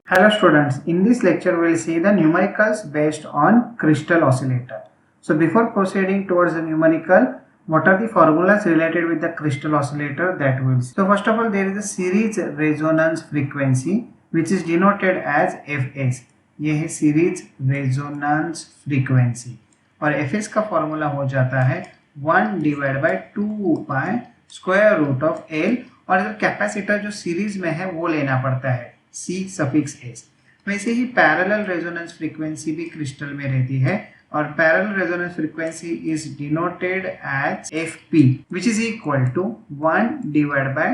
Hello students, in this lecture we will see the numericals based on crystal oscillator. So before proceeding towards the numerical, what are the formulas related with the crystal oscillator that we will see. So first of all, there is a series resonance frequency which is denoted as Fs. ये है series resonance frequency और Fs का formula हो जाता है 1 divide by 2 pi square root of L और इधर capacitor जो सीरीज में है वो लेना पड़ता है C सफिक्स S। वैसे ही पैरेलल रेजोनेंस फ्रीक्वेंसी भी क्रिस्टल में रहती है और parallel resonance frequency is denoted as Fp which is equal to 1 divided by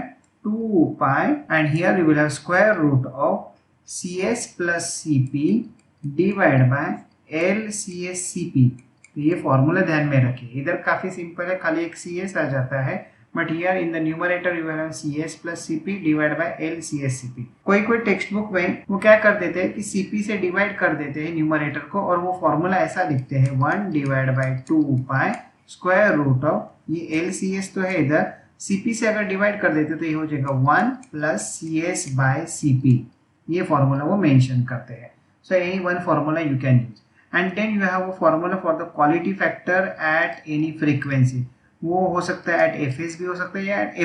2 pi and here you will have square root of Cs plus Cp divided by LCS Cp। तो ये formula ध्यान में रखिए, इधर काफी सिंपल है, खाली एक Cs आ जाता है but here in the numerator you have Cs plus Cp divide by LCS Cp। कोई टेक्स्ट बुक में वो क्या कर देते हैं कि Cp से डिवाइड कर देते हैं न्यूमरेटर को और वो फॉर्मूला ऐसा लिखते हैं 1 divide by 2 pi square root of, ये LCS तो है इधर, Cp से अगर डिवाइड कर देते तो ये हो जाएगा 1 प्लस Cs बाय Cp। ये फॉर्मूला वो मेंशन करते हैं। So any one formula you can use and then you have a formula for the quality factor at any frequency. वो हो सकता है एट Fs भी हो सकता है या एट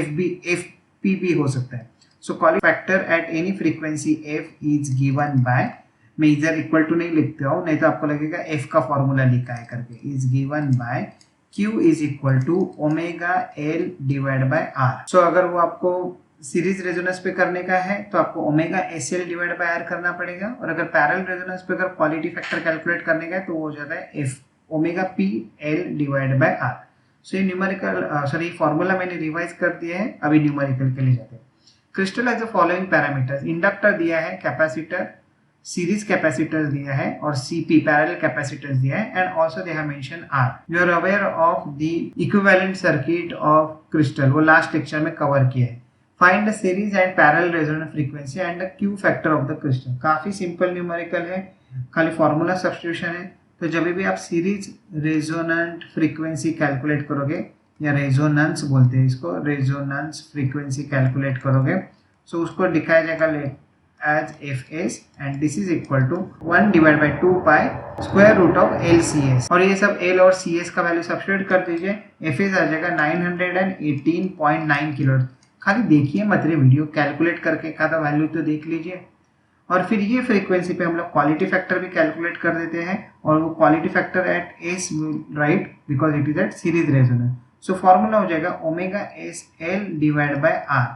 Fp भी हो सकता है। So quality factor at any frequency F is given bye, मैं इधर इक्वल टू नहीं लिखता हूँ, नहीं तो आपको लगेगा F का फॉर्मूला लिखा है करके, is given by Q is equal to omega L divide by R। So अगर वो आपको सीरीज रेजोनेंस पे करने का है तो आपको omega SL divide by R करना पड़ेगा और अगर पैरेलल रेजोनेंस पे अगर क्वालिटी फैक्टर कैलकुलेट करने का है तो वो हो जाता है F omega PL divide by R। सो ये न्यूमेरिकल फॉर्मूला मैंने रिवाइज कर दिया है, अभी न्यूमेरिकल के लिए जाते हैं। Crystal has the following parameters, inductor दिया है, कैपेसिटर, सीरीज कैपेसिटर दिया है और Cp पैरेलल कैपेसिटर्स दिया है and also they have mention R। You are aware of the equivalent circuit of crystal, वो लास्ट लेक्चर में कवर किया है। Find the series and parallel resonance frequency and the Q factor of the crystal. काफी simple numerical है, खाली formula substitution है। तो जब भी आप सीरीज रेजोनेंट फ्रीक्वेंसी कैलकुलेट करोगे या रेजोनेंस बोलते हैं इसको, रेजोनेंस फ्रीक्वेंसी कैलकुलेट करोगे सो उसको दिखाया जाएगा as Fs and this is equal to 1 divide by 2 pi square root of LCS और ये सब L और CS का वैल्यू सब्स्टिट्यूट कर दीजिए, Fs आ जाएगा 918.9 किलो। खाली देखिए मत रे वीडियो, कैलकुलेट करके का वैल्यू तो देख लीजिए और फिर ये फ्रीक्वेंसी पे हम लोग क्वालिटी फैक्टर भी कैलकुलेट कर देते हैं और वो quality factor at S right because it is at series resonance. So formula हो जाएगा omega S L divide by R.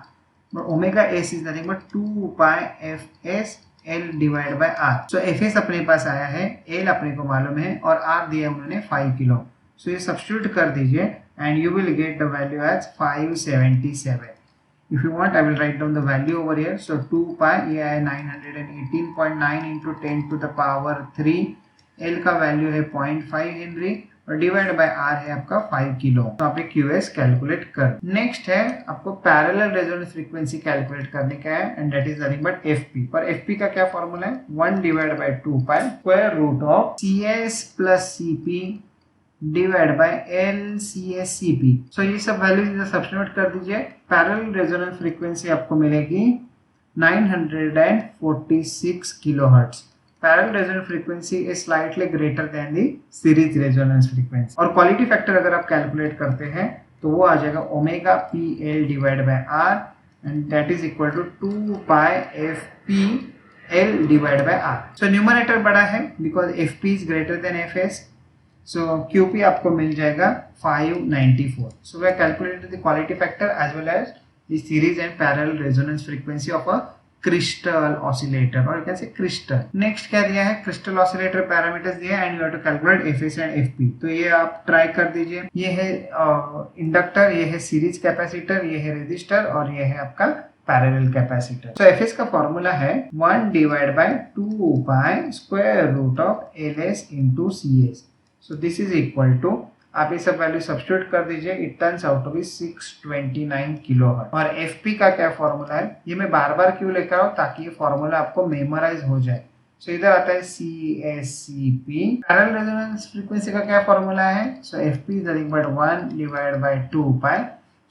Omega S is nothing but 2 pi F S L divide by R. So F S अपने पास आया है, L अपने को मालूम है और आर दिया उन्होंने 5 किलो। सो ये सब्स्टिट्यूट कर दीजिए and you will get the value as 577। If you want, I will write down the value over here. So 2 pi ये है 918.9 into 10 to the power 3, L का वैल्यू है 0.5 हेनरी और डिवाइड बाय R है आपका 5 kilo. तो आप QS calculate कर। नेक्स्ट है आपको पैरेलल रेजोनेंस फ्रीक्वेंसी कैलकुलेट करने का है and that is nothing but FP। पर FP का क्या फॉर्मूला है 1 divide by 2 pi square root of CS plus CP divide by LCS Cp। सो ये सब वैल्यूज सब्स्टिट्यूट कर दीजिए, पैरेलल रेजोनेंस फ्रीक्वेंसी आपको मिलेगी 946 kilohertz. Parallel resonance frequency is slightly greater than the series resonance frequency और quality factor अगर आप कैलकुलेट करते हैं तो वो आ जाएगा omega PL divide by R and that is equal to 2 pi FP L divide by R। So numerator बड़ा है because FP is greater than FS। So QP आपको मिल जाएगा 594. So we have calculated the quality factor as well as the series and parallel resonance frequency of a crystal oscillator or you can say crystal. Next क्या दिया है, crystal oscillator parameters दिया है and you have to calculate Fs and Fp। तो ये आप try कर दीजिए। ये है इंडक्टर, ये है सीरीज कैपेसिटर, ये है रेजिस्टर और ये है आपका पैरेलल कैपेसिटर। तो Fs का फॉर्मूला है 1 divide by 2 pi square root of Ls into CS। So this is equal to, आप ये सब वैल्यू सब्स्टिट्यूट कर दीजिए, it turns out to be 629 kilohertz. और FP का क्या फॉर्मूला है, ये मैं बार बार क्यों लेकर आऊँ ताकि ये फॉर्मूला आपको मेमोराइज हो जाए। सो इधर आता है CSCP। पैरेलल रेजोनेंस फ्रीक्वेंसी का क्या फॉर्मूला है, so FP is nothing but 1 divide by 2 pi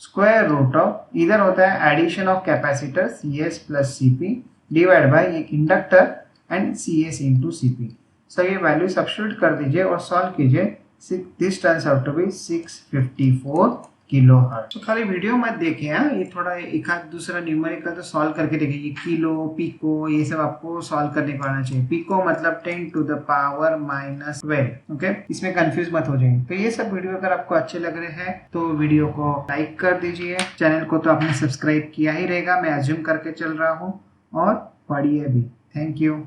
square root of, इधर होता है addition of capacitor CS plus CP divide by एक inductor and CS into CP। सो ये वैल्यू सब्स्टिट्यूट कर दीजिए और सॉल्व कीजिए। This turns out to be 654 kilo hertz. तो खाली वीडियो मत देखिए, ये थोड़ा एक आध दूसरा न्यूमेरिकल तो सॉल्व करके देखिए। ये किलो, पिको, ये सब आपको सॉल्व करने को आना चाहिए। पिको मतलब 10 टू द पावर -12। ओके, इसमें कंफ्यूज मत हो जाएंगे। तो ये सब वीडियो अगर आपको अच्छे लग रहे हैं तो वीडियो को लाइक कर दीजिए। चैनल को तो आपने सब्सक्राइब किया ही रहेगा, मैं अज्यूम करके चल रहा हूँ, और पढ़िए भी। Thank you.